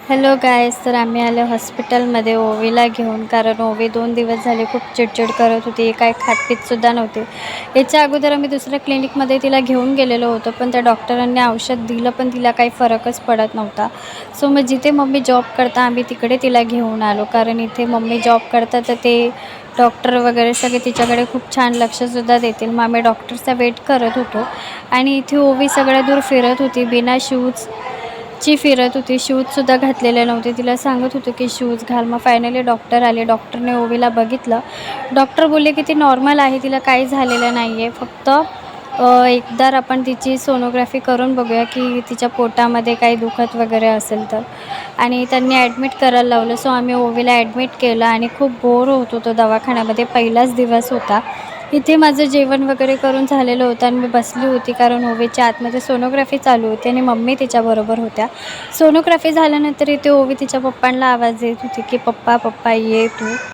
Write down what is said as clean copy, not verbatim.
Hello guys, तर आम्ही आलो हॉस्पिटलमध्ये ओवीला घेऊन. कारण ओवी 2 दिवस झाले खूप चिडचिड करत होती, काय खात-पीतसुद्धा नव्हती. याच्या अगोदर आम्ही दुसऱ्या क्लिनिकमध्ये तिला घेऊन गेलेलो होतो, पण त्या डॉक्टरांनी औषध दिलं, पण तिला काही फरकच पडत नव्हता. सो मग जिथे मम्मी जॉब करता आम्ही तिकडे तिला घेऊन आलो. कारण इथे मम्मी जॉब करतात तर ते डॉक्टर वगैरे सगळे तिच्याकडे खूप छान लक्षसुद्धा देतील. मग आम्ही डॉक्टरचा वेट करत होतो आणि इथे ओवी सगळ्या दूर फिरत होती, बिना शूजची फिरत होती. शूजसुद्धा घातलेले नव्हते. तिला सांगत होतो की शूज घाल. मग फायनली डॉक्टर आले. डॉक्टरने ओवीला बघितलं. डॉक्टर बोलले की ती नॉर्मल आहे, तिला काही झालेलं नाही आहे. फक्त एकदा आपण तिची सोनोग्राफी करून बघूया की तिच्या पोटामध्ये काही दुखत वगैरे असेल तर. आणि त्यांनी ॲडमिट करायला लावलं. सो आम्ही ओवीला ॲडमिट केलं आणि खूप बोर होत होतो दवाखान्यामध्ये. पहिलाच दिवस होता. इथे माझं जेवण वगैरे करून झालेलं होतं आणि मी बसली होती, कारण ओवीच्या आतमध्ये सोनोग्राफी चालू होती आणि मम्मी तिच्याबरोबर होत्या. सोनोग्राफी झाल्यानंतर इथे ओवी तिच्या पप्पांना आवाज देत होती की "पप्पा, पप्पा ये तू."